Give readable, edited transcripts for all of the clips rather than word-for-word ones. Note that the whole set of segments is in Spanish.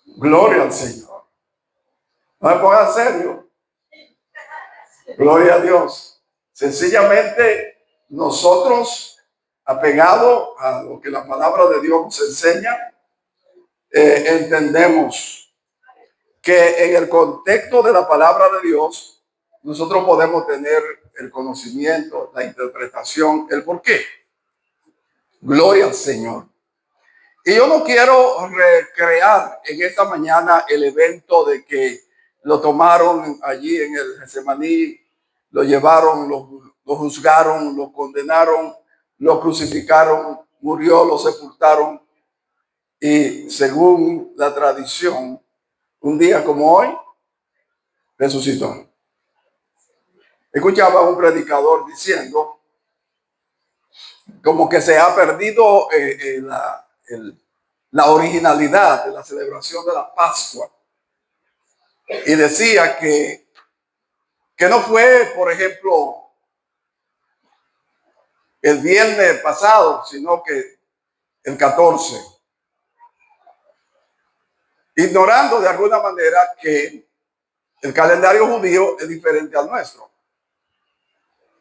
Gloria al Señor. No me pongan serio. Gloria a Dios. Sencillamente nosotros, apegados a lo que la palabra de Dios nos enseña, entendemos que en el contexto de la palabra de Dios, nosotros podemos tener el conocimiento, la interpretación, el porqué. Gloria al Señor. Y yo no quiero recrear en esta mañana el evento de que lo tomaron allí en el Getsemaní, lo llevaron, lo juzgaron, lo condenaron, lo crucificaron, murió, lo sepultaron y según la tradición, un día como hoy, resucitó. Escuchaba a un predicador diciendo como que se ha perdido la originalidad de la celebración de la Pascua. Y decía que no fue, por ejemplo, el viernes pasado, sino que el 14. Ignorando de alguna manera que el calendario judío es diferente al nuestro.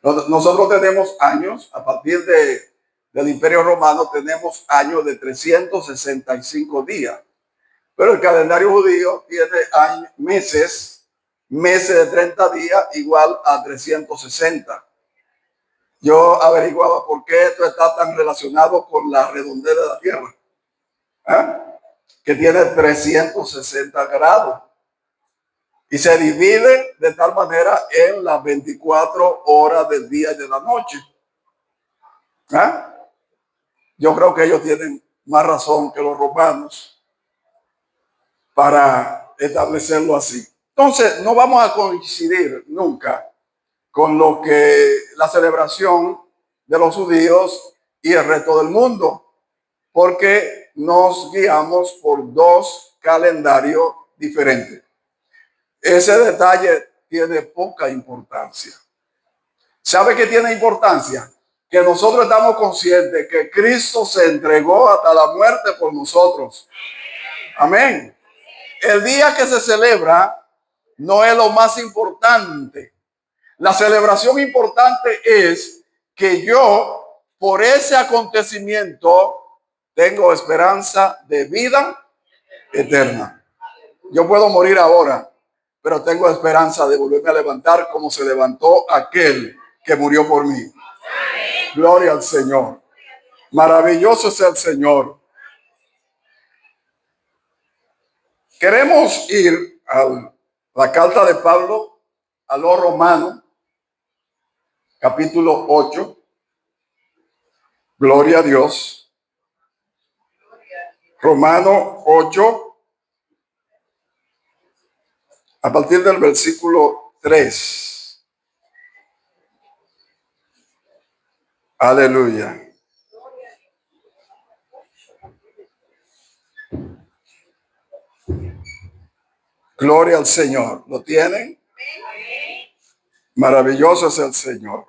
Nosotros tenemos años, a partir del Imperio Romano, tenemos años de 365 días. Pero el calendario judío tiene meses de 30 días igual a 360. Yo averiguaba por qué esto está tan relacionado con la redondez de la Tierra, que tiene 360 grados y se divide de tal manera en las 24 horas del día y de la noche. Yo creo que ellos tienen más razón que los romanos para establecerlo así. Entonces, no vamos a coincidir nunca con lo que la celebración de los judíos y el resto del mundo, porque nos guiamos por dos calendarios diferentes. Ese detalle tiene poca importancia. ¿Sabe qué tiene importancia? Que nosotros estamos conscientes que Cristo se entregó hasta la muerte por nosotros. Amén. El día que se celebra no es lo más importante. La celebración importante es que yo, por ese acontecimiento, tengo esperanza de vida eterna. Yo puedo morir ahora, pero tengo esperanza de volverme a levantar como se levantó aquel que murió por mí. Gloria al Señor. Maravilloso es el Señor. Queremos ir a la carta de Pablo a los Romanos, capítulo 8. Gloria a Dios. Romanos 8, a partir del versículo 3. Aleluya. Gloria al Señor. ¿Lo tienen? Maravilloso es el Señor.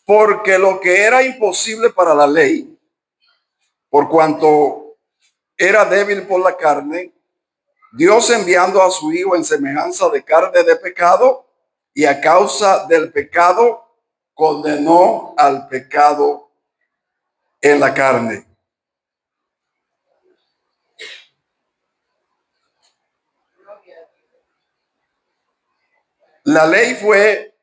Porque lo que era imposible para la ley, por cuanto era débil por la carne, Dios enviando a su Hijo en semejanza de carne de pecado, y a causa del pecado condenó al pecado en la carne. La ley fue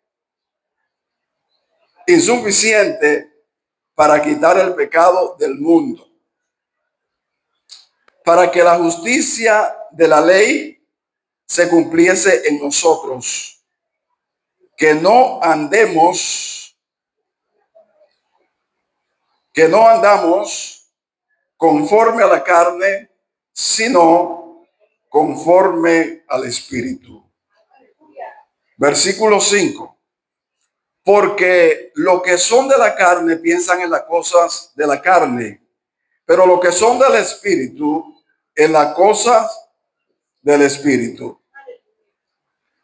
insuficiente para quitar el pecado del mundo. Para que la justicia de la ley se cumpliese en nosotros, que no andamos conforme a la carne, sino conforme al Espíritu. Versículo 5. Porque lo que son de la carne piensan en las cosas de la carne, pero lo que son del Espíritu en las cosas del Espíritu.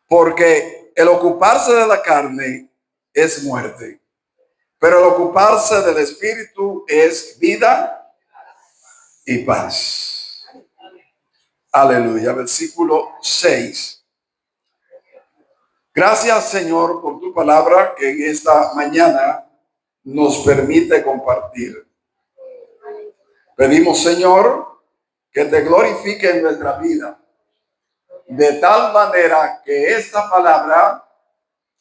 Porque el ocuparse de la carne es muerte, pero el ocuparse del Espíritu es vida y paz. Aleluya. Versículo 6. Gracias, Señor, por tu palabra que en esta mañana nos permite compartir. Pedimos, Señor, que te glorifique en nuestra vida, de tal manera que esta palabra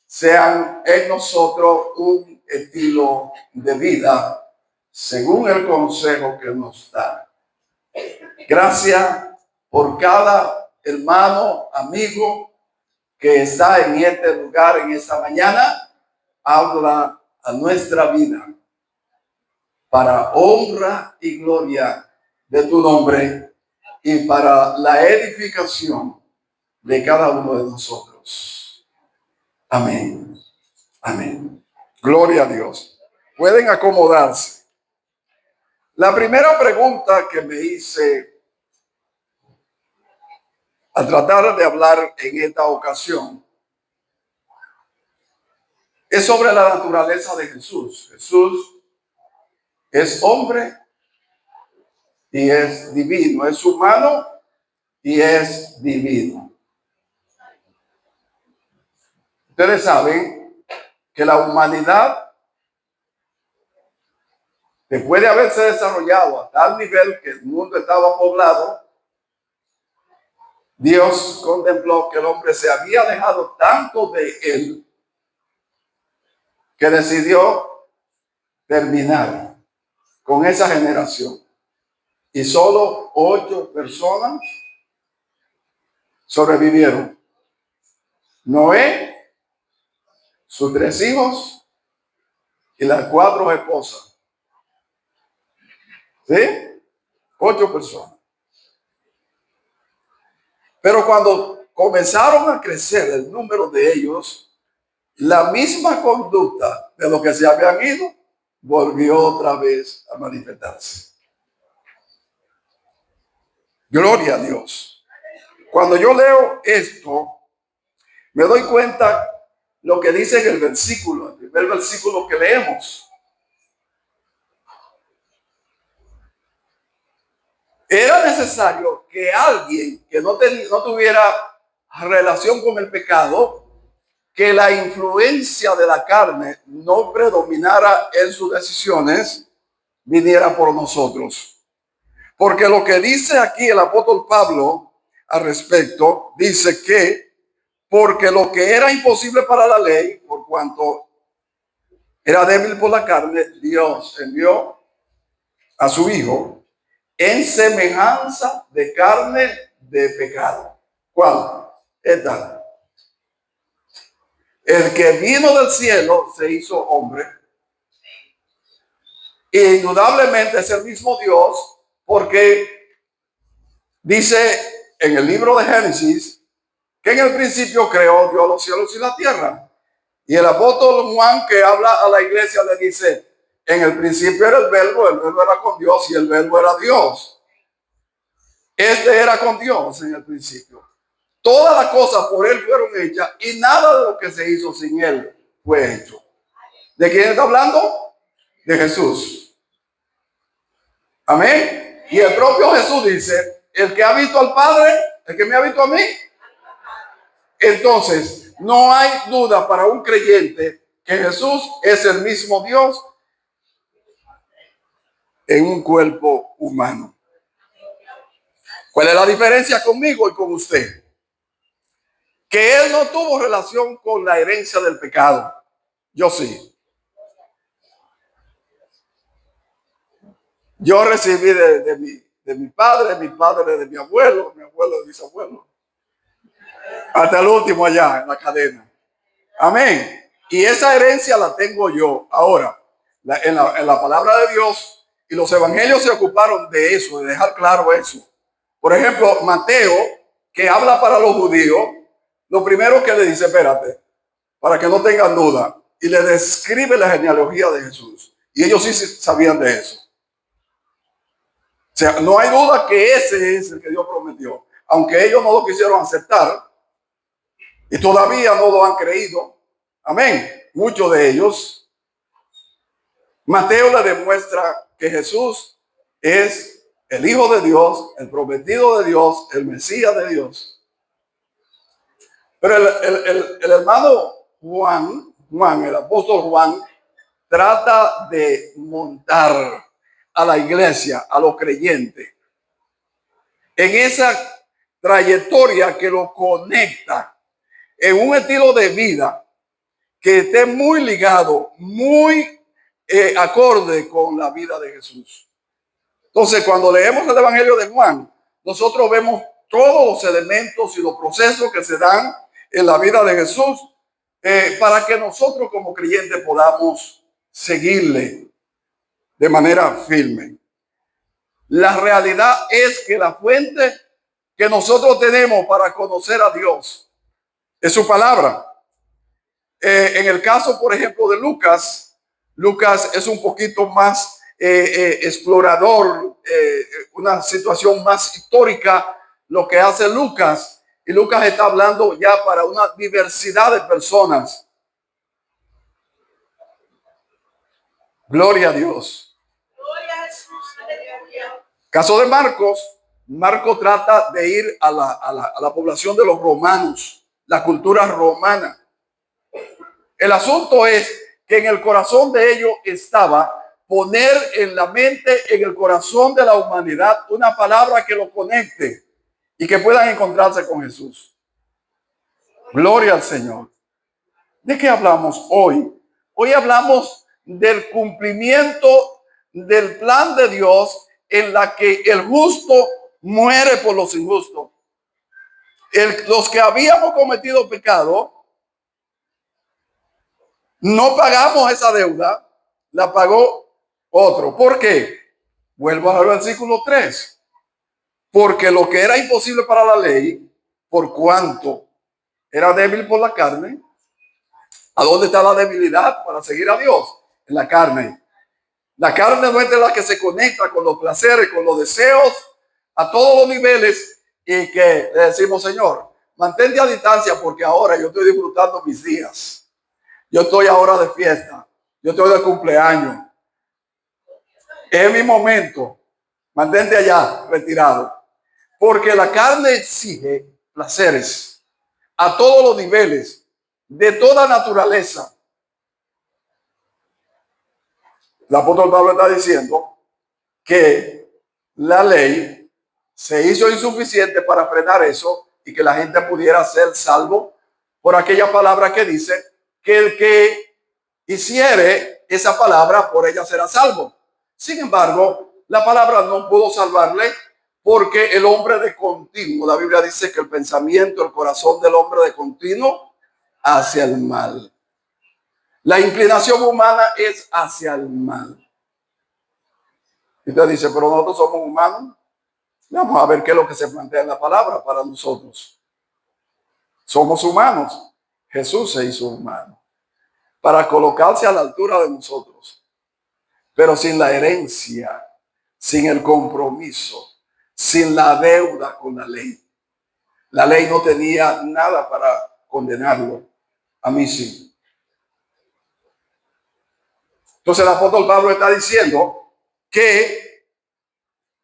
sea en nosotros un estilo de vida según el consejo que nos da. Gracias por cada hermano, amigo que está en este lugar en esta mañana. Habla a nuestra vida para honra y gloria de tu nombre y para la edificación de cada uno de nosotros. Amén. Amén. Gloria a Dios. Pueden acomodarse. La primera pregunta que me hice al tratar de hablar en esta ocasión es sobre la naturaleza de Jesús. Jesús es hombre y es divino, es humano y es divino. Ustedes saben que la humanidad, después de haberse desarrollado a tal nivel que el mundo estaba poblado, Dios contempló que el hombre se había alejado tanto de él que decidió terminar con esa generación. Y solo 8 personas sobrevivieron. Noé, sus 3 hijos y las 4 esposas. ¿Sí? 8 personas. Pero cuando comenzaron a crecer el número de ellos, la misma conducta de los que se habían ido volvió otra vez a manifestarse. Gloria a Dios. Cuando yo leo esto, me doy cuenta lo que dice en el versículo, el primer versículo que leemos. Era necesario que alguien que no tuviera relación con el pecado, que la influencia de la carne no predominara en sus decisiones, viniera por nosotros. Porque lo que dice aquí el apóstol Pablo al respecto, dice que porque lo que era imposible para la ley, por cuanto era débil por la carne, Dios envió a su Hijo en semejanza de carne de pecado. ¿Cuál? Esta. El que vino del cielo se hizo hombre. E indudablemente es el mismo Dios, porque dice en el libro de Génesis que en el principio creó Dios los cielos y la tierra. Y el apóstol Juan, que habla a la iglesia, le dice: en el principio era el verbo era con Dios y el verbo era Dios. Este era con Dios en el principio. Todas las cosas por él fueron hechas y nada de lo que se hizo sin él fue hecho. ¿De quién está hablando? De Jesús. Amén. Y el propio Jesús dice: el que ha visto al Padre, el que me ha visto a mí. Entonces, no hay duda para un creyente que Jesús es el mismo Dios en un cuerpo humano. ¿Cuál es la diferencia conmigo y con usted? Que él no tuvo relación con la herencia del pecado. Yo sí. Yo recibí de mi padre de mi abuelo de mis abuelos, hasta el último allá en la cadena. Amén. Y esa herencia la tengo yo. Ahora, en la palabra de Dios, y los evangelios se ocuparon de eso, de dejar claro eso. Por ejemplo, Mateo, que habla para los judíos, lo primero que le dice: espérate, para que no tengan duda, y le describe la genealogía de Jesús. Y ellos sí sabían de eso. O sea, no hay duda que ese es el que Dios prometió, aunque ellos no lo quisieron aceptar y todavía no lo han creído. Amén. Muchos de ellos. Mateo le demuestra que Jesús es el Hijo de Dios, el prometido de Dios, el Mesías de Dios. Pero el hermano Juan, el apóstol Juan, trata de montar a la iglesia, a los creyentes, en esa trayectoria que lo conecta en un estilo de vida que esté muy ligado, muy acorde con la vida de Jesús. Entonces, cuando leemos el Evangelio de Juan, nosotros vemos todos los elementos y los procesos que se dan en la vida de Jesús para que nosotros como creyentes podamos seguirle de manera firme. La realidad es que la fuente que nosotros tenemos para conocer a Dios es su palabra. En el caso, por ejemplo, de Lucas, Lucas es un poquito más explorador, una situación más histórica, lo que hace Lucas. Y Lucas está hablando ya para una diversidad de personas. Gloria a Dios. Gloria a Jesús. Caso de Marcos, Marcos trata de ir a la población de los romanos, la cultura romana. El asunto es que en el corazón de ellos estaba poner en la mente, en el corazón de la humanidad, una palabra que lo conecte y que puedan encontrarse con Jesús. Gloria al Señor. ¿De qué hablamos hoy? Hoy hablamos del cumplimiento del plan de Dios en la que el justo muere por los injustos. Los que habíamos cometido pecado, no pagamos esa deuda, la pagó otro. ¿Por qué? Vuelvo al versículo 3. Porque lo que era imposible para la ley, por cuanto era débil por la carne, ¿a dónde está la debilidad para seguir a Dios? En la carne. La carne no es de la que se conecta con los placeres, con los deseos, a todos los niveles, y que le decimos, Señor, mantente a distancia porque ahora yo estoy disfrutando mis días. Yo estoy ahora de fiesta. Yo estoy de cumpleaños. Es mi momento. Mantente allá, retirado. Porque la carne exige placeres a todos los niveles, de toda naturaleza. El apóstol Pablo está diciendo que la ley se hizo insuficiente para frenar eso y que la gente pudiera ser salvo por aquella palabra que dice que el que hiciere esa palabra, por ella será salvo. Sin embargo, la palabra no pudo salvarle porque el hombre de continuo, la Biblia dice que el pensamiento, el corazón del hombre de continuo hacia el mal. La inclinación humana es hacia el mal. Y usted dice, pero nosotros somos humanos. Vamos a ver qué es lo que se plantea en la palabra para nosotros. Somos humanos. Jesús se hizo humano para colocarse a la altura de nosotros, pero sin la herencia, sin el compromiso, sin la deuda con la ley. La ley no tenía nada para condenarlo. A mí sí. Entonces el apóstol Pablo está diciendo que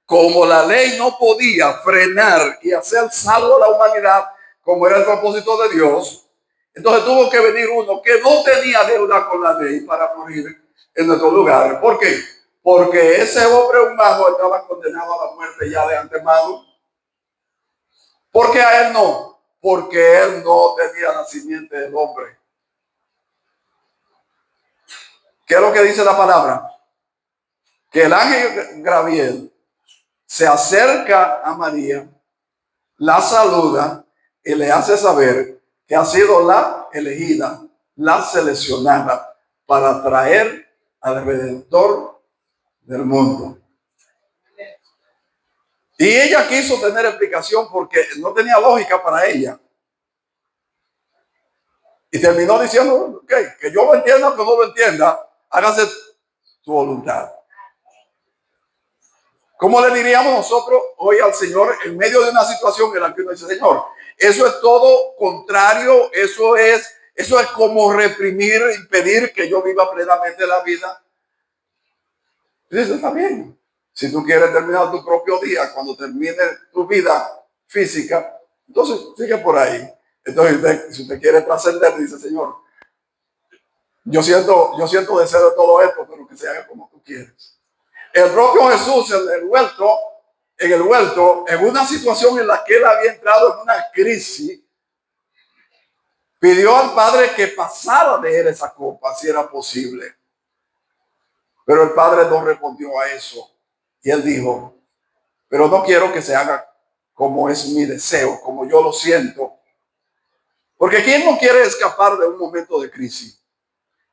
como la ley no podía frenar y hacer salvo a la humanidad, como era el propósito de Dios, entonces tuvo que venir uno que no tenía deuda con la ley para morir en nuestro lugar. ¿Por qué? Porque ese hombre humano estaba condenado a la muerte ya de antemano. ¿Por qué a él no? Porque él no tenía la simiente del hombre. ¿Qué es lo que dice la palabra? Que el ángel Gabriel se acerca a María, la saluda y le hace saber que ha sido la elegida, la seleccionada para traer al Redentor del mundo. Y ella quiso tener explicación porque no tenía lógica para ella. Y terminó diciendo, okay, que yo lo entienda o que no lo entienda, hágase tu voluntad. ¿Cómo le diríamos nosotros hoy al Señor en medio de una situación en la que uno dice, Señor, eso es todo contrario, eso es como reprimir, impedir que yo viva plenamente la vida? Y dice, está bien. Si tú quieres terminar tu propio día, cuando termine tu vida física, entonces sigue por ahí. Entonces, si usted quiere trascender, dice, Señor, yo siento deseo de todo esto, pero que se haga como tú quieres. El propio Jesús en el huerto, en una situación en la que él había entrado en una crisis, pidió al Padre que pasara de él esa copa, si era posible. Pero el Padre no respondió a eso. Y él dijo, pero no quiero que se haga como es mi deseo, como yo lo siento. Porque ¿quién no quiere escapar de un momento de crisis?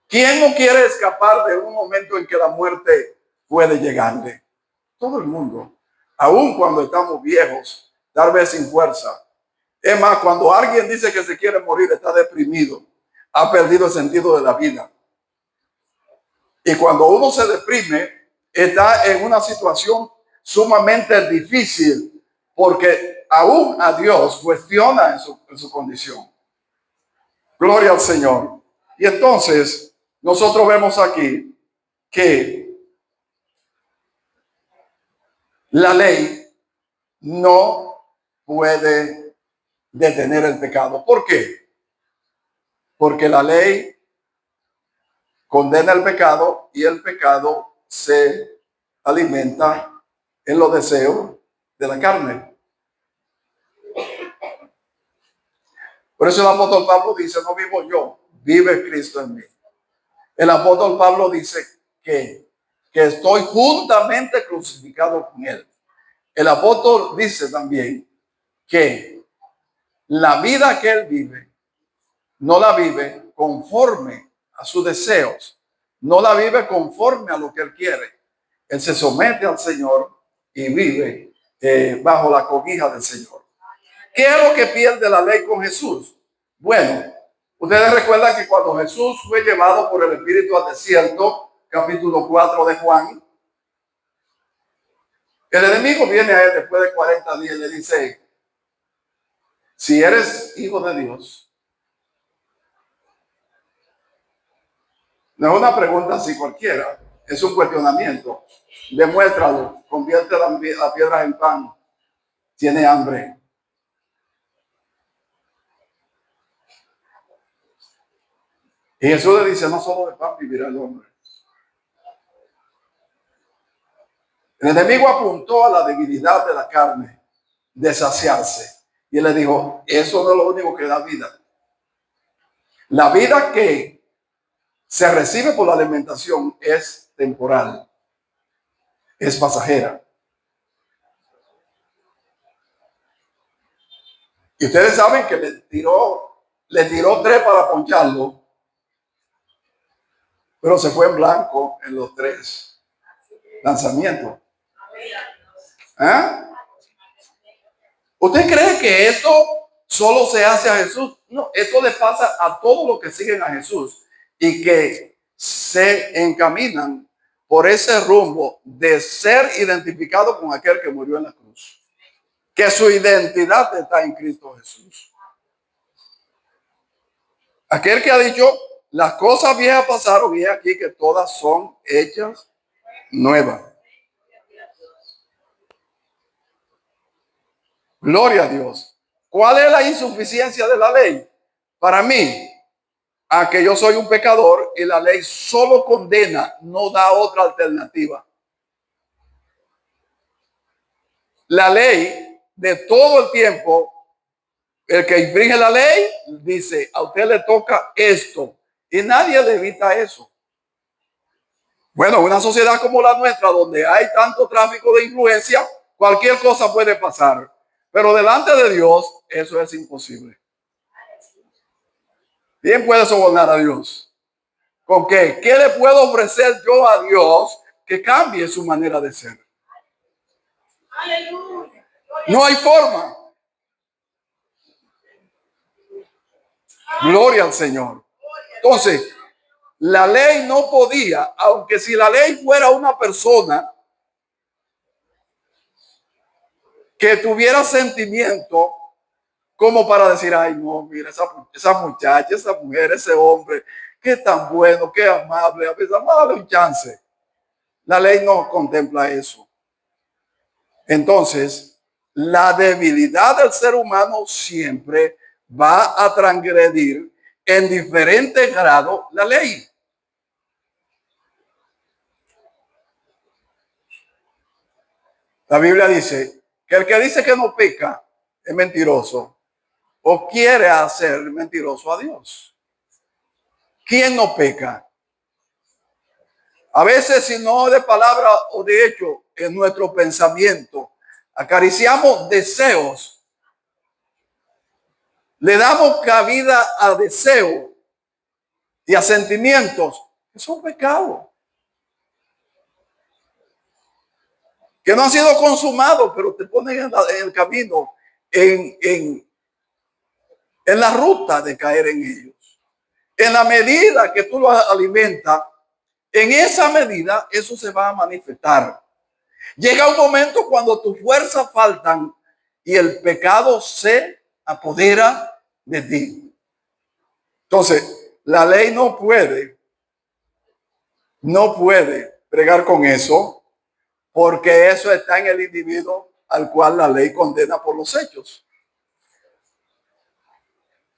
¿Quién no quiere escapar de un momento en que la muerte puede llegarle? Todo el mundo. Aun cuando estamos viejos, tal vez sin fuerza. Es más, cuando alguien dice que se quiere morir, está deprimido, ha perdido el sentido de la vida. Y cuando uno se deprime, está en una situación sumamente difícil, porque aún a Dios cuestiona en su condición. Gloria al Señor. Y entonces, nosotros vemos aquí que la ley no puede detener el pecado. ¿Por qué? Porque la ley condena el pecado y el pecado se alimenta en los deseos de la carne. Por eso el apóstol Pablo dice, no vivo yo, vive Cristo en mí. El apóstol Pablo dice que estoy juntamente crucificado con él. El apóstol dice también que la vida que él vive, no la vive conforme a sus deseos, no la vive conforme a lo que él quiere. Él se somete al Señor y vive bajo la cobija del Señor. ¿Qué es lo que pierde la ley con Jesús? Bueno, ustedes recuerdan que cuando Jesús fue llevado por el Espíritu al desierto, capítulo 4 de Juan, el enemigo viene a él después de 40 días y le dice, si eres hijo de Dios, no es una pregunta así cualquiera, es un cuestionamiento. Demuéstralo, convierte las piedras en pan, tiene hambre. Y Jesús le dice, no solo de pan vivirá el hombre. El enemigo apuntó a la debilidad de la carne, de saciarse. Y él le dijo, eso no es lo único que da vida. La vida que se recibe por la alimentación es temporal, es pasajera. Y ustedes saben que le tiró 3 para poncharlo, pero se fue en blanco en los 3 lanzamientos. ¿Eh? ¿Usted cree que esto solo se hace a Jesús? No, esto le pasa a todos los que siguen a Jesús y que se encaminan por ese rumbo de ser identificado con aquel que murió en la cruz. Que su identidad está en Cristo Jesús. Aquel que ha dicho, las cosas viejas pasaron y aquí que todas son hechas nuevas. Gloria a Dios. ¿Cuál es la insuficiencia de la ley? Para mí, a que yo soy un pecador y la ley solo condena, no da otra alternativa. La ley de todo el tiempo, el que infringe la ley dice, a usted le toca esto y nadie le evita eso. Bueno, una sociedad como la nuestra, donde hay tanto tráfico de influencia, cualquier cosa puede pasar. Pero delante de Dios, eso es imposible. ¿Quién puede sobornar a Dios? ¿Con qué? ¿Qué le puedo ofrecer yo a Dios que cambie su manera de ser? No hay forma. Gloria al Señor. Entonces, la ley no podía, aunque si la ley fuera una persona que tuviera sentimiento, como para decir, ay, no, mira, esa muchacha, esa mujer, ese hombre, qué tan bueno, qué amable, a veces, vamos a darle un chance. La ley no contempla eso. Entonces, la debilidad del ser humano siempre va a transgredir en diferente grado la ley. La Biblia dice que el que dice que no peca es mentiroso o quiere hacer mentiroso a Dios. ¿Quién no peca? A veces, si no de palabra o de hecho, en nuestro pensamiento, acariciamos deseos, le damos cabida a deseos y a sentimientos que son pecados, que no han sido consumados, pero te ponen en el camino, en la ruta de caer en ellos. En la medida que tú los alimentas, en esa medida eso se va a manifestar. Llega un momento cuando tus fuerzas faltan y el pecado se apodera de ti. Entonces, la ley no puede bregar con eso, porque eso está en el individuo al cual la ley condena por los hechos.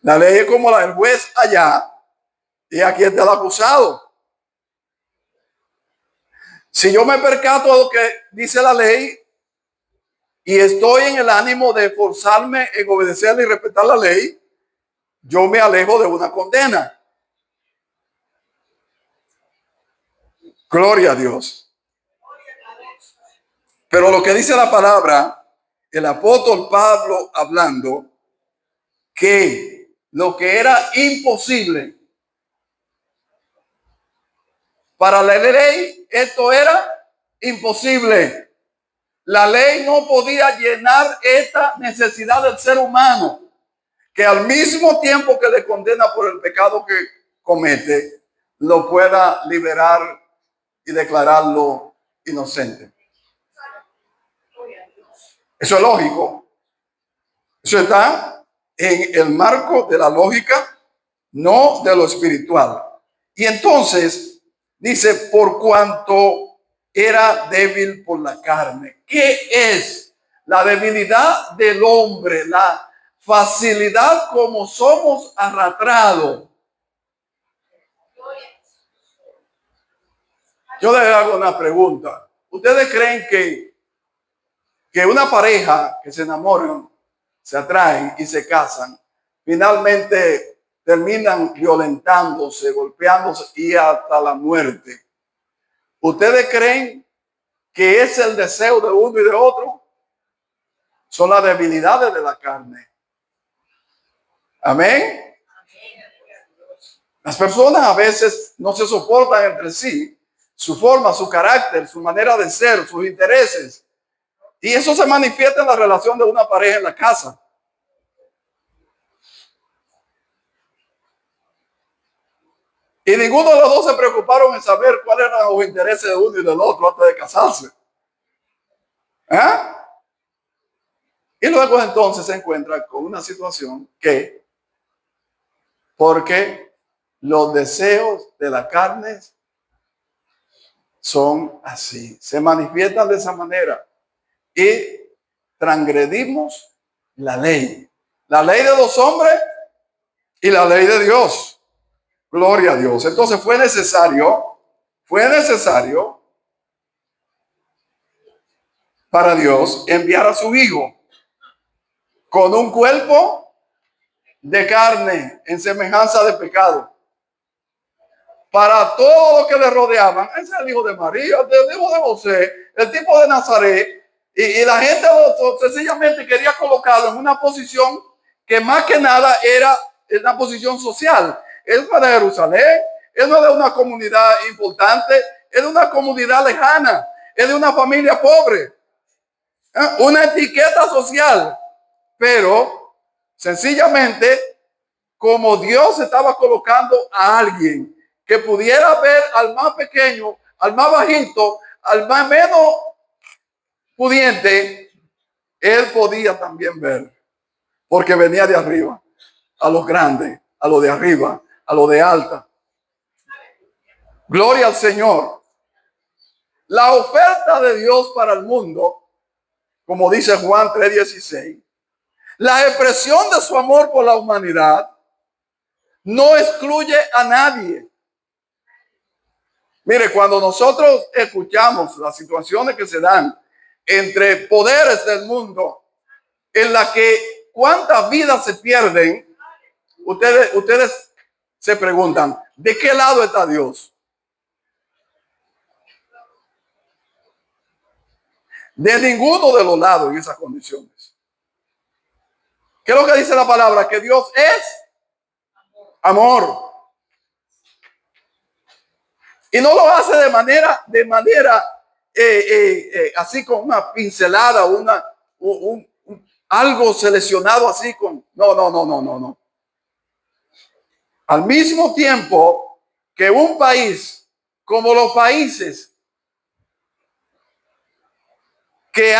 La ley es como la del juez allá y aquí está el acusado. Si yo me percato de lo que dice la ley y estoy en el ánimo de esforzarme en obedecerla y respetar la ley, yo me alejo de una condena. Gloria a Dios. Pero lo que dice la palabra, el apóstol Pablo hablando, que lo que era imposible para la ley, esto era imposible. La ley no podía llenar esta necesidad del ser humano, que al mismo tiempo que le condena por el pecado que comete, lo pueda liberar y declararlo inocente. Eso es lógico. Eso está en el marco de la lógica, no de lo espiritual. Y entonces dice, por cuanto era débil por la carne. ¿Qué es la debilidad del hombre? La facilidad como somos arrastrados. Yo les hago una pregunta. ¿Ustedes creen que una pareja que se enamoran, se atraen y se casan, finalmente terminan violentándose, golpeándose y hasta la muerte? ¿Ustedes creen que es el deseo de uno y de otro? Son las debilidades de la carne. Amén. Las personas a veces no se soportan entre sí, su forma, su carácter, su manera de ser, sus intereses. Y eso se manifiesta en la relación de una pareja en la casa. Y ninguno de los dos se preocuparon en saber cuáles eran los intereses de uno y del otro antes de casarse. ¿Eh? Y luego entonces se encuentra con una situación que, porque los deseos de la carne son así, se manifiestan de esa manera y transgredimos la ley de los hombres y la ley de Dios. Gloria a Dios. Entonces fue necesario para Dios enviar a su hijo con un cuerpo de carne en semejanza de pecado. Para todo lo que le rodeaban, ese es el hijo de María, el hijo de José, el tipo de Nazaret, y la gente sencillamente quería colocarlo en una posición que más que nada era una posición social. Él no es de Jerusalén, él no es de una comunidad importante, es de una comunidad lejana, es de una familia pobre, una etiqueta social, pero sencillamente como Dios estaba colocando a alguien que pudiera ver al más pequeño, al más bajito, al más menos pudiente, él podía también ver, porque venía de arriba, a los grandes, a los de arriba, a los de alta. Gloria al Señor. La oferta de Dios para el mundo, como dice Juan 3:16, la expresión de su amor por la humanidad no excluye a nadie. Mire, cuando nosotros escuchamos las situaciones que se dan entre poderes del mundo, en la que cuántas vidas se pierden, ustedes se preguntan, ¿de qué lado está Dios? De ninguno de los lados en esas condiciones. ¿Qué es lo que dice la palabra? Que Dios es amor. Y no lo hace de manera así con una pincelada, algo seleccionado así con... No. Al mismo tiempo que un país como los países que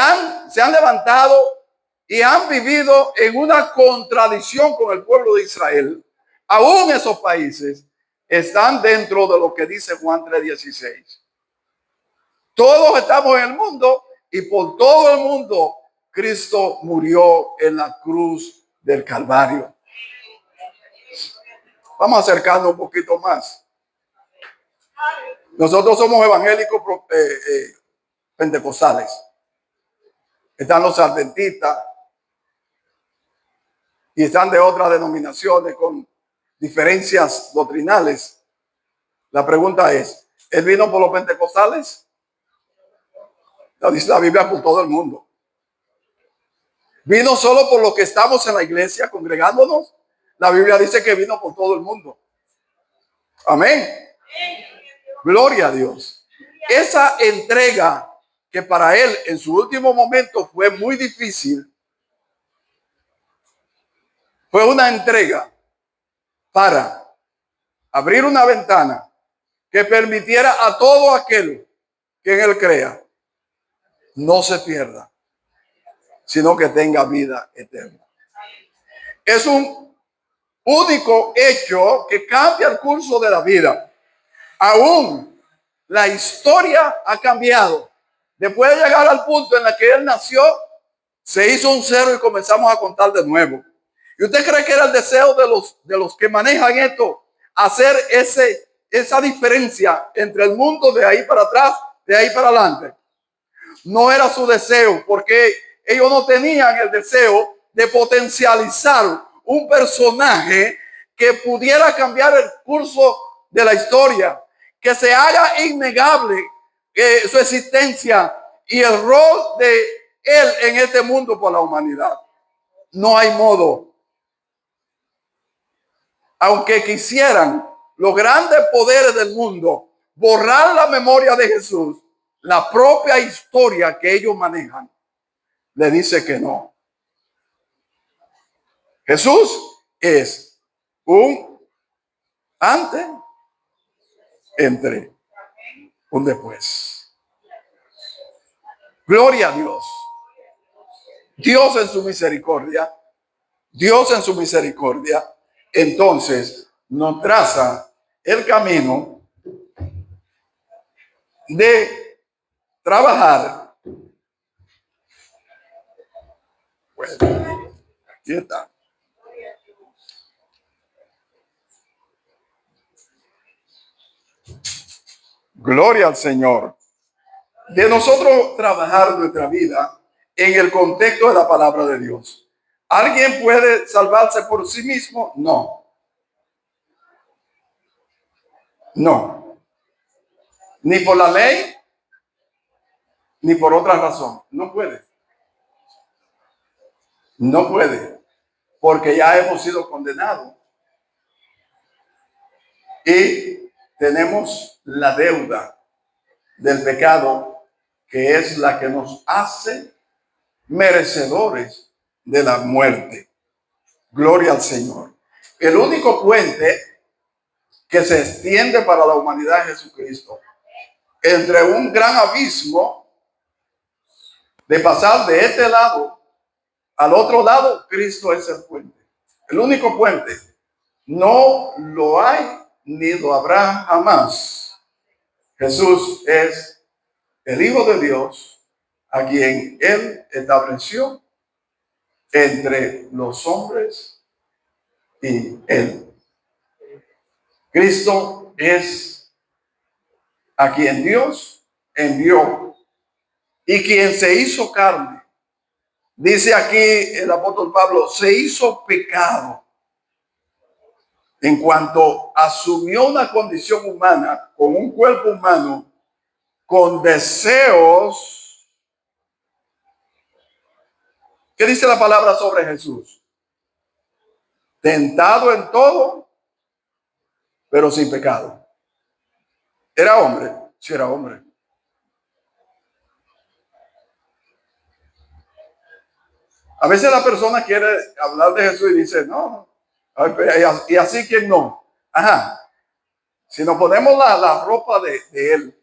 se han levantado y han vivido en una contradicción con el pueblo de Israel, aún esos países están dentro de lo que dice Juan 3:16. Todos estamos en el mundo y por todo el mundo Cristo murió en la cruz del Calvario. Vamos acercando un poquito más. Nosotros somos evangélicos pentecostales. Están los adventistas y están de otras denominaciones con diferencias doctrinales. La pregunta es, ¿él vino por los pentecostales? No, dice la Biblia por todo el mundo. ¿Vino solo por los que estamos en la iglesia congregándonos? La Biblia dice que vino por todo el mundo. Amén. Gloria a Dios. Esa entrega que para él en su último momento fue muy difícil, fue una entrega para abrir una ventana que permitiera a todo aquel que en él crea no se pierda, sino que tenga vida eterna. Es un único hecho que cambia el curso de la vida. Aún la historia ha cambiado. Después de llegar al punto en el que él nació, se hizo un cero y comenzamos a contar de nuevo. ¿Y usted cree que era el deseo de los que manejan esto, hacer esa diferencia entre el mundo de ahí para atrás, de ahí para adelante? No era su deseo, porque ellos no tenían el deseo de potencializar un personaje que pudiera cambiar el curso de la historia, que se haga innegable su existencia y el rol de él en este mundo por la humanidad. No hay modo. Aunque quisieran los grandes poderes del mundo borrar la memoria de Jesús, la propia historia que ellos manejan le dice que no. Jesús es un antes, entre, un después. Gloria a Dios. Dios en su misericordia, entonces nos traza el camino de trabajar. Bueno, aquí está. Gloria al Señor. De nosotros trabajar nuestra vida en el contexto de la palabra de Dios. ¿Alguien puede salvarse por sí mismo? No. No. Ni por la ley, ni por otra razón. No puede. No puede. Porque ya hemos sido condenados. Y tenemos la deuda del pecado, que es la que nos hace merecedores de la muerte. Gloria al Señor. El único puente que se extiende para la humanidad es Jesucristo. Entre un gran abismo de pasar de este lado al otro lado, Cristo es el puente. El único puente. No lo hay ni lo habrá jamás. Jesús es el Hijo de Dios a quien él estableció entre los hombres y él. Cristo es a quien Dios envió y quien se hizo carne. Dice aquí el apóstol Pablo, se hizo pecado en cuanto asumió una condición humana, con un cuerpo humano, con deseos. ¿Qué dice la palabra sobre Jesús? Tentado en todo, pero sin pecado. ¿Era hombre? Sí, era hombre. A veces la persona quiere hablar de Jesús y dice, no, y así quien no. Ajá. Si nos ponemos la ropa de él,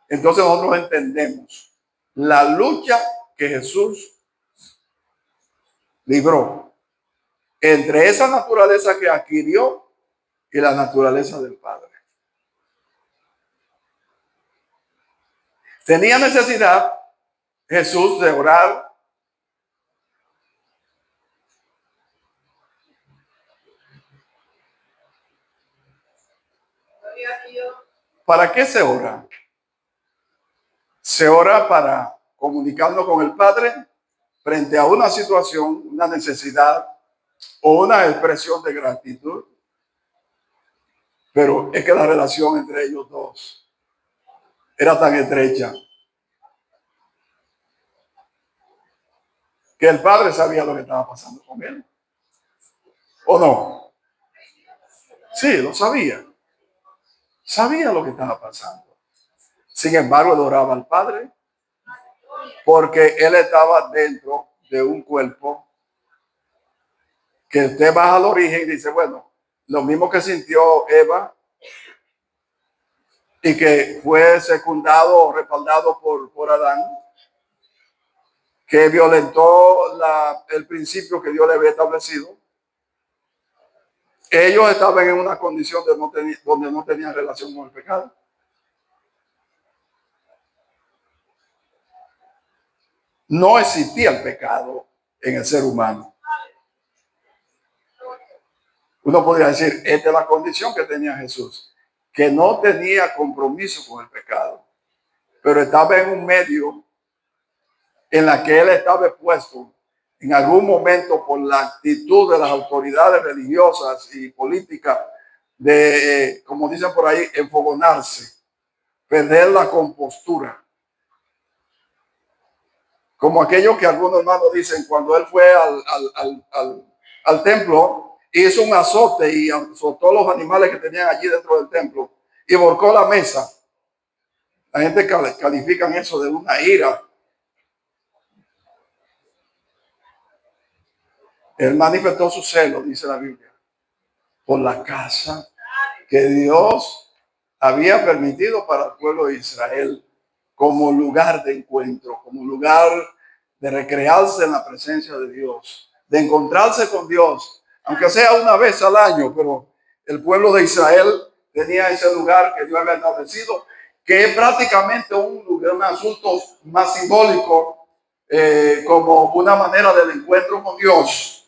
entonces nosotros entendemos la lucha que Jesús libró entre esa naturaleza que adquirió y la naturaleza del Padre. Tenía necesidad Jesús de orar. ¿Para qué se ora? Se ora para comunicarnos con el Padre frente a una situación, una necesidad o una expresión de gratitud. Pero es que la relación entre ellos dos era tan estrecha que el Padre sabía lo que estaba pasando con él. ¿O no? Sí, lo sabía. Sabía lo que estaba pasando. Sin embargo, adoraba al Padre porque él estaba dentro de un cuerpo que usted baja al origen y dice, bueno, lo mismo que sintió Eva y que fue secundado o respaldado por Adán, que violentó el principio que Dios le había establecido. Ellos estaban en una condición donde no tenían relación con el pecado. No existía el pecado en el ser humano. Uno podría decir, esta es la condición que tenía Jesús, que no tenía compromiso con el pecado, pero estaba en un medio en la que él estaba expuesto en algún momento por la actitud de las autoridades religiosas y políticas de, como dicen por ahí, enfogonarse, perder la compostura. Como aquello que algunos hermanos dicen cuando él fue al templo, hizo un azote y azotó los animales que tenían allí dentro del templo y volcó la mesa. La gente califica eso de una ira. Él manifestó su celo, dice la Biblia, por la casa que Dios había permitido para el pueblo de Israel como lugar de encuentro, como lugar de recrearse en la presencia de Dios, de encontrarse con Dios, aunque sea una vez al año, pero el pueblo de Israel tenía ese lugar que Dios había establecido, que es prácticamente un asunto más simbólico, como una manera del encuentro con Dios,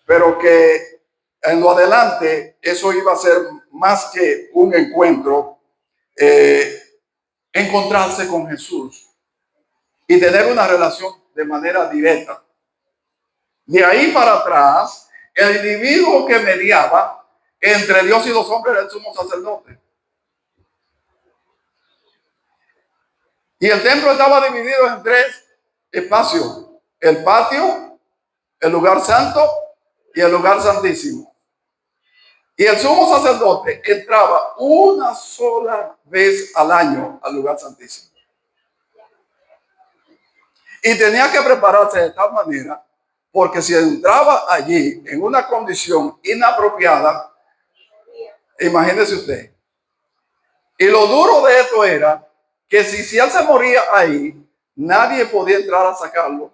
pero que en lo adelante eso iba a ser más que un encuentro, encontrarse con Jesús y tener una relación de manera directa. De ahí para atrás, el individuo que mediaba entre Dios y los hombres era el sumo sacerdote. Y el templo estaba dividido en tres espacios: el patio, el lugar santo y el lugar santísimo. Y el sumo sacerdote entraba una sola vez al año al lugar santísimo. Y tenía que prepararse de tal manera, porque si entraba allí en una condición inapropiada, imagínese usted. Y lo duro de esto era que si él se moría ahí, nadie podía entrar a sacarlo,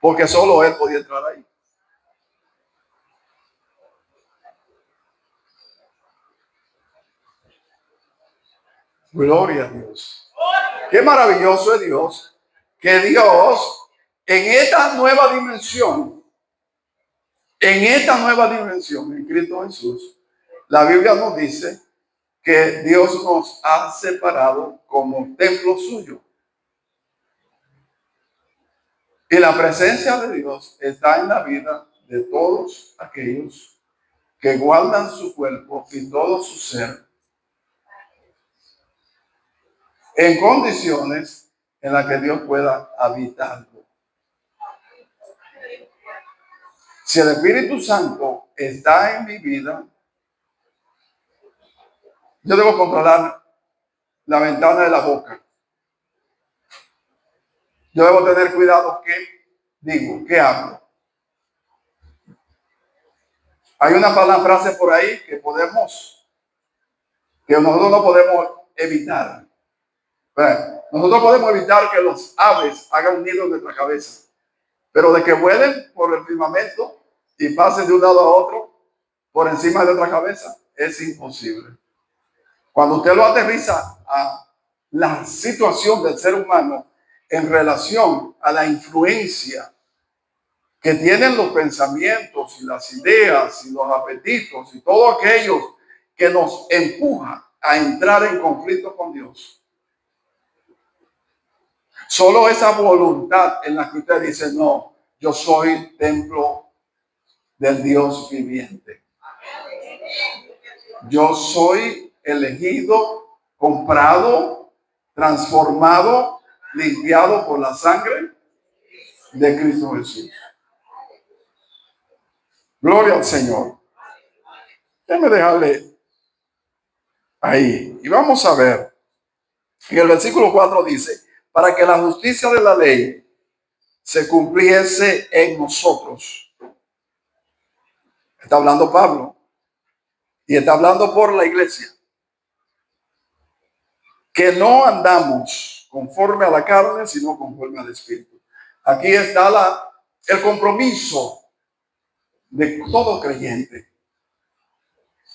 porque solo él podía entrar ahí. Gloria a Dios. Qué maravilloso es Dios, que Dios en esta nueva dimensión, en Cristo Jesús, la Biblia nos dice que Dios nos ha separado como templo suyo. Y la presencia de Dios está en la vida de todos aquellos que guardan su cuerpo y todo su ser en condiciones en las que Dios pueda habitarlo. Si el Espíritu Santo está en mi vida, yo debo controlar la ventana de la boca. Yo debo tener cuidado qué digo, qué hablo. Hay una frase por ahí que nosotros no podemos evitar. Nosotros podemos evitar que los aves hagan un nido en nuestra cabeza, pero de que vuelen por el firmamento y pasen de un lado a otro por encima de nuestra cabeza es imposible. Cuando usted lo aterriza a la situación del ser humano en relación a la influencia que tienen los pensamientos y las ideas y los apetitos y todo aquello que nos empuja a entrar en conflicto con Dios. Solo esa voluntad en la que usted dice, no, yo soy templo del Dios viviente. Yo soy elegido, comprado, transformado, limpiado por la sangre de Cristo Jesús. Gloria al Señor. Déjeme dejarle ahí. Y vamos a ver. En el versículo 4 dice, para que la justicia de la ley se cumpliese en nosotros. Está hablando Pablo. Y está hablando por la iglesia. Que no andamos conforme a la carne, sino conforme al Espíritu. Aquí está el compromiso de todo creyente.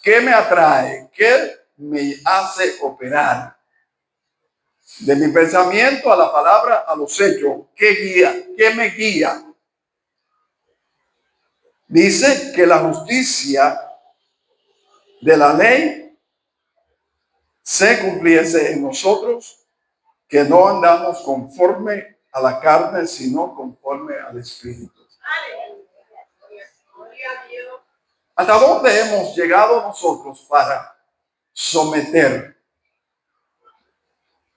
¿Qué me atrae? ¿Qué me hace operar? De mi pensamiento a la palabra, a los hechos. ¿Qué guía? ¿Qué me guía? Dice que la justicia de la ley se cumpliese en nosotros, que no andamos conforme a la carne, sino conforme al Espíritu. ¿Hasta dónde hemos llegado nosotros para someter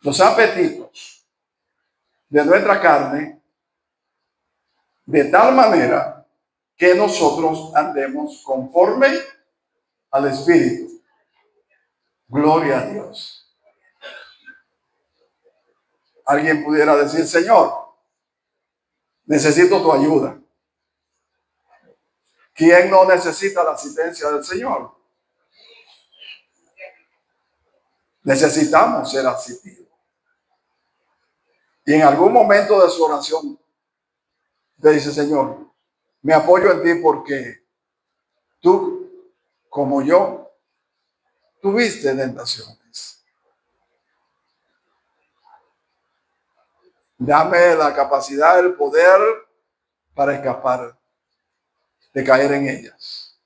los apetitos de nuestra carne de tal manera que nosotros andemos conforme al Espíritu? Gloria a Dios. Alguien pudiera decir, Señor, necesito tu ayuda. ¿Quién no necesita la asistencia del Señor? Necesitamos ser asistidos. Y en algún momento de su oración, te dice, Señor, me apoyo en ti porque tú, como yo, tuviste tentaciones. Dame la capacidad, el poder para escapar de caer en ellas.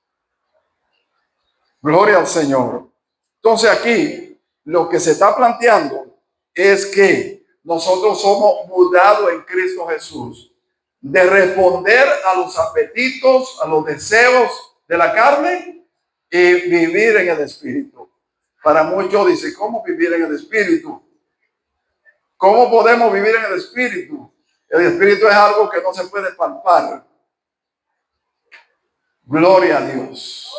Gloria al Señor. Entonces aquí lo que se está planteando es que nosotros somos mudados en Cristo Jesús de responder a los apetitos, a los deseos de la carne y vivir en el Espíritu. Para muchos dicen, ¿cómo vivir en el Espíritu? ¿Cómo podemos vivir en el Espíritu? El Espíritu es algo que no se puede palpar. Gloria a Dios.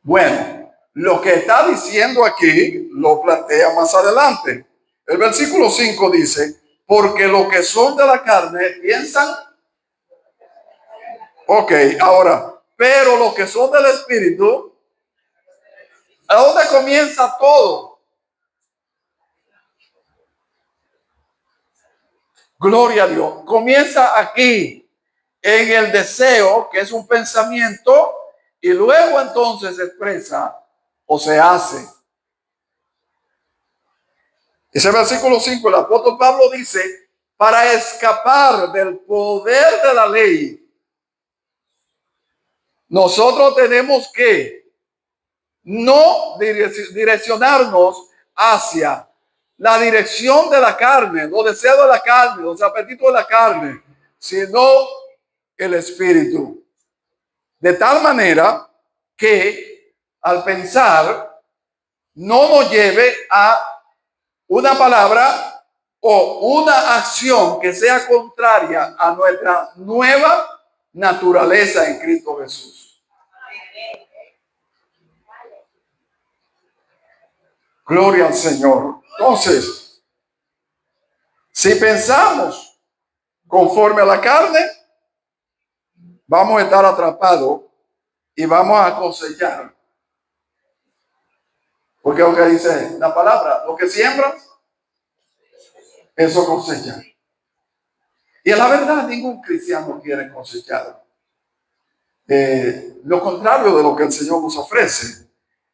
Bueno, lo que está diciendo aquí lo plantea más adelante. El versículo 5 dice, porque los que son de la carne piensan. Ok, ahora, pero los que son del Espíritu, ¿a dónde comienza todo? Gloria a Dios. Comienza aquí, en el deseo, que es un pensamiento, y luego entonces se expresa o se hace. Ese versículo 5, el apóstol Pablo dice, para escapar del poder de la ley, nosotros tenemos que no direccionarnos hacia la dirección de la carne, los deseos de la carne, los apetitos de la carne, sino el espíritu. De tal manera que al pensar no nos lleve a una palabra o una acción que sea contraria a nuestra nueva naturaleza en Cristo Jesús. Gloria al Señor. Entonces, si pensamos conforme a la carne, vamos a estar atrapados y vamos a cosechar. Porque lo que dice la palabra, lo que siembras, eso cosecha. Y en la verdad, ningún cristiano quiere cosechar. Lo contrario de lo que el Señor nos ofrece.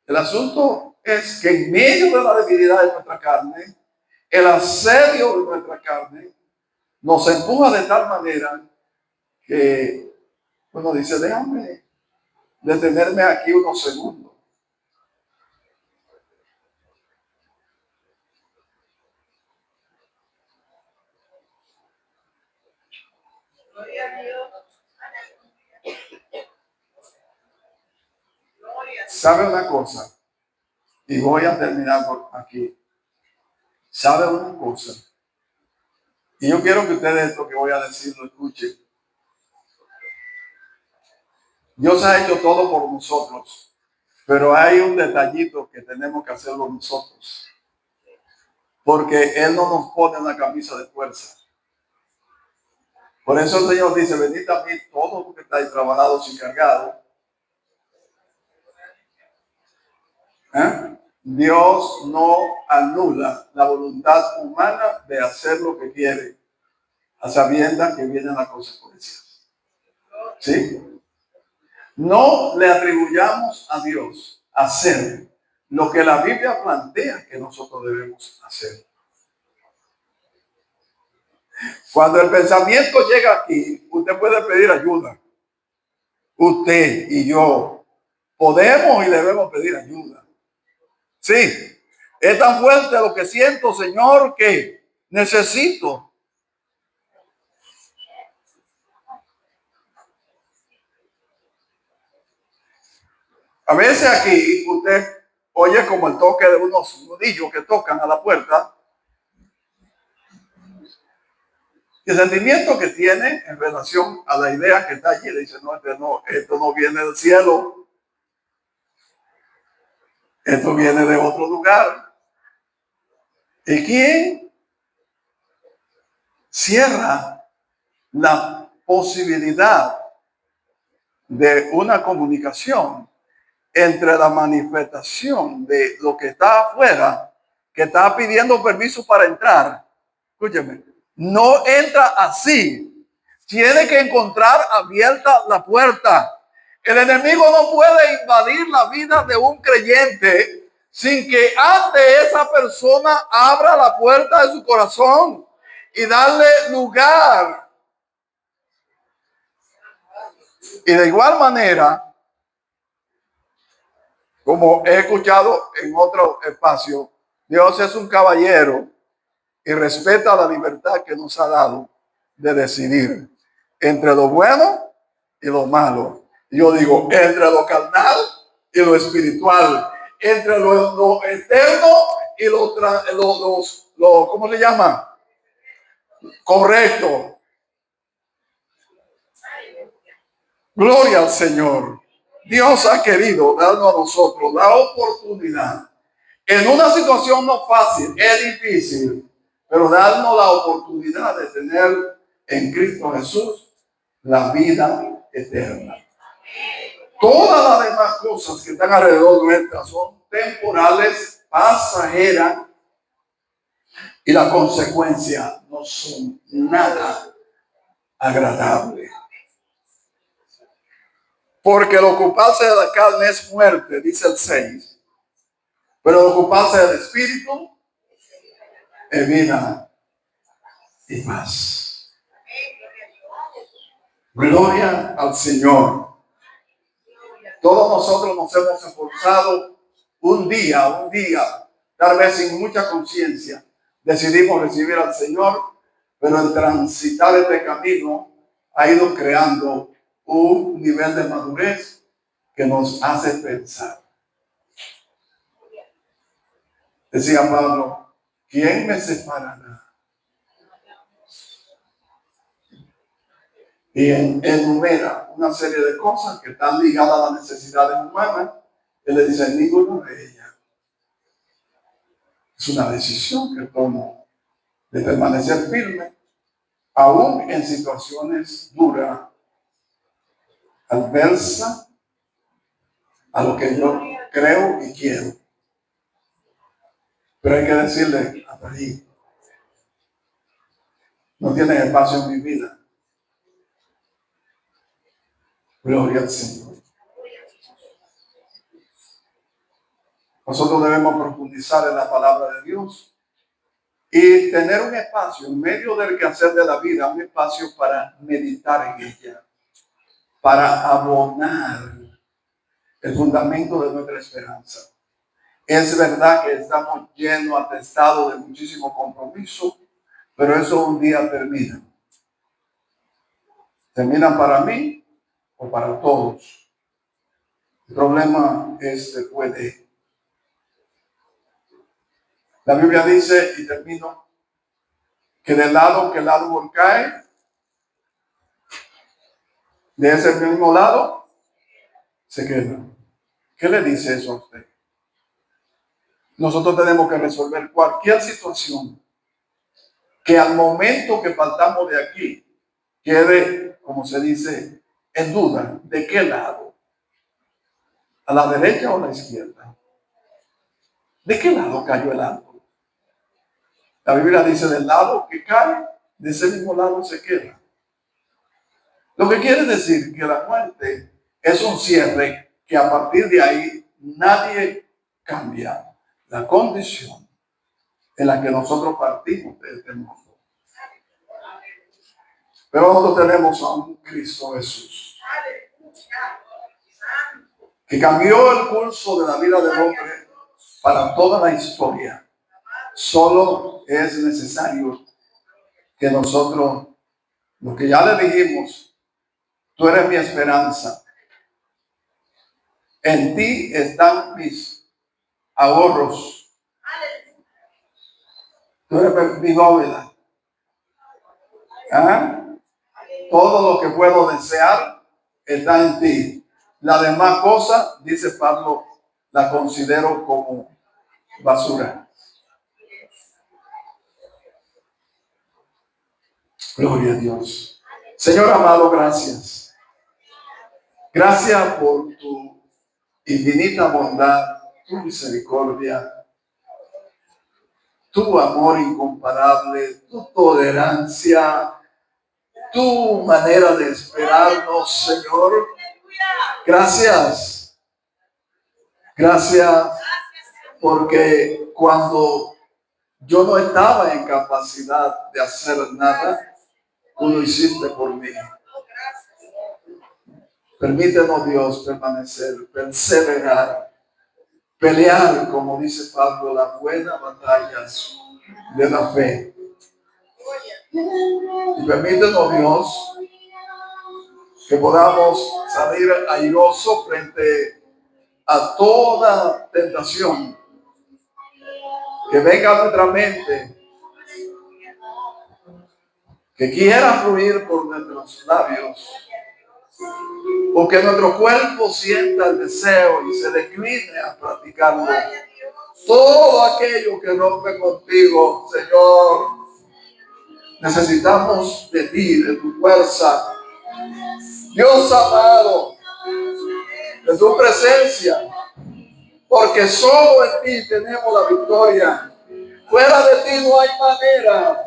El asunto es que en medio de la debilidad de nuestra carne, el asedio de nuestra carne nos empuja de tal manera que uno dice, déjame detenerme aquí unos segundos. ¿Sabe una cosa? Y voy a terminar por aquí. ¿Sabe una cosa? Y yo quiero que ustedes esto que voy a decir lo escuchen. Dios ha hecho todo por nosotros, pero hay un detallito que tenemos que hacerlo nosotros. Porque Él no nos pone una camisa de fuerza. Por eso el Señor dice, venid a mí todos los que estáis trabajados y cargados. Dios no anula la voluntad humana de hacer lo que quiere, a sabiendas que vienen las consecuencias. ¿Sí? No le atribuyamos a Dios hacer lo que la Biblia plantea que nosotros debemos hacer. Cuando el pensamiento llega aquí, usted puede pedir ayuda. Usted y yo podemos y debemos pedir ayuda. Sí, es tan fuerte lo que siento, Señor, que necesito. A veces aquí usted oye como el toque de unos nudillos que tocan a la puerta. Y el sentimiento que tiene en relación a la idea que está allí, le dice, no, esto no viene del cielo, esto viene de otro lugar. ¿Y quién cierra la posibilidad de una comunicación entre la manifestación de lo que está afuera, que está pidiendo permiso para entrar? Escúcheme, no entra así. Tiene que encontrar abierta la puerta. El enemigo no puede invadir la vida de un creyente sin que antes esa persona abra la puerta de su corazón y darle lugar. Y de igual manera, como he escuchado en otro espacio, Dios es un caballero y respeta la libertad que nos ha dado de decidir entre lo bueno y lo malo. Yo digo, entre lo carnal y lo espiritual, entre lo eterno y ¿cómo se llama? Correcto. Gloria al Señor. Dios ha querido darnos a nosotros la oportunidad en una situación no fácil, es difícil, pero darnos la oportunidad de tener en Cristo Jesús la vida eterna. Todas las demás cosas que están alrededor nuestras son temporales, pasajeras, y las consecuencias no son nada agradables. Porque el ocuparse de la carne es muerte, dice el 6. Pero el ocuparse del espíritu es vida y paz. Gloria al Señor. Todos nosotros nos hemos esforzado un día, tal vez sin mucha conciencia, decidimos recibir al Señor, pero el transitar este camino ha ido creando un nivel de madurez que nos hace pensar. Decía Pablo, ¿quién me separará? Y enumera una serie de cosas que están ligadas a las necesidades humanas. Él le dice, ninguna de ellas. Es una decisión que tomo de permanecer firme, aún en situaciones duras, adversas a lo que yo creo y quiero. Pero hay que decirle, hasta ahí. No tienen espacio en mi vida. Gloria al Señor. Nosotros debemos profundizar en la palabra de Dios y tener un espacio en medio del quehacer de la vida, un espacio para meditar en ella, para abonar el fundamento de nuestra esperanza. Es verdad que estamos llenos, atestados de muchísimo compromiso, pero eso un día termina. Terminan para mí o para todos. El problema es después de. La Biblia dice, y termino, que del lado que el árbol cae, de ese mismo lado, se queda. ¿Qué le dice eso a usted? Nosotros tenemos que resolver cualquier situación que al momento que partamos de aquí quede, como se dice, en duda. ¿De qué lado? ¿A la derecha o a la izquierda? ¿De qué lado cayó el árbol? La Biblia dice, del lado que cae, de ese mismo lado se queda. Lo que quiere decir que la muerte es un cierre que a partir de ahí nadie cambia la condición en la que nosotros partimos de este mundo. Pero nosotros tenemos a un Cristo Jesús que cambió el curso de la vida del hombre para toda la historia. Solo es necesario que nosotros, lo que ya le dijimos, tú eres mi esperanza. En ti están mis ahorros. Tú eres mi bóveda. ¿Ah? Todo lo que puedo desear está en ti. Las demás cosas, dice Pablo, la considero como basura. Gloria a Dios. Señor amado, gracias. Gracias por tu infinita bondad, tu misericordia, tu amor incomparable, tu tolerancia, tu manera de esperarnos, Señor. Gracias. Gracias porque cuando yo no estaba en capacidad de hacer nada, tú lo hiciste por mí. Permítenos, Dios, permanecer, perseverar, pelear, como dice Pablo, las buenas batallas de la fe. Y permítenos, Dios, que podamos salir airosos frente a toda tentación que venga a nuestra mente, que quiera fluir por nuestros labios, o que nuestro cuerpo sienta el deseo y se decline a practicarlo. Todo aquello que rompe contigo, Señor, necesitamos de ti, de tu fuerza. Dios amado, de tu presencia, porque solo en ti tenemos la victoria. Fuera de ti no hay manera.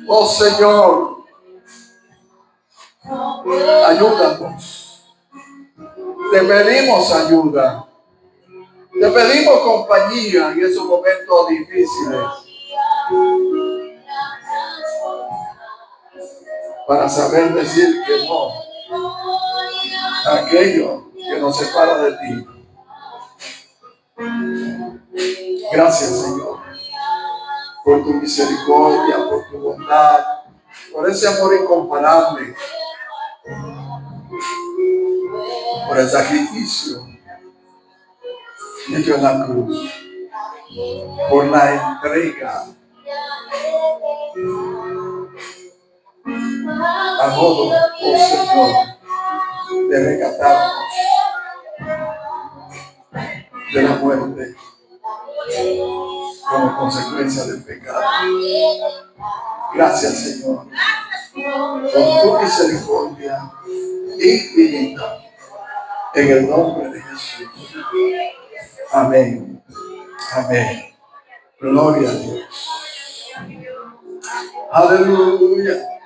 Oh Señor, ayúdanos. Te pedimos ayuda. Te pedimos compañía en esos momentos difíciles. para saber decir que no a aquello que nos separa de ti. Gracias, Señor, por tu misericordia, por tu bondad, por ese amor incomparable, por el sacrificio hecho en la cruz, por la entrega a modo, oh Señor, de rescatarnos de la muerte como consecuencia del pecado. Gracias, Señor, por tu misericordia infinita, en el nombre de Jesús. Amén. Amén. Gloria a Dios. Aleluya.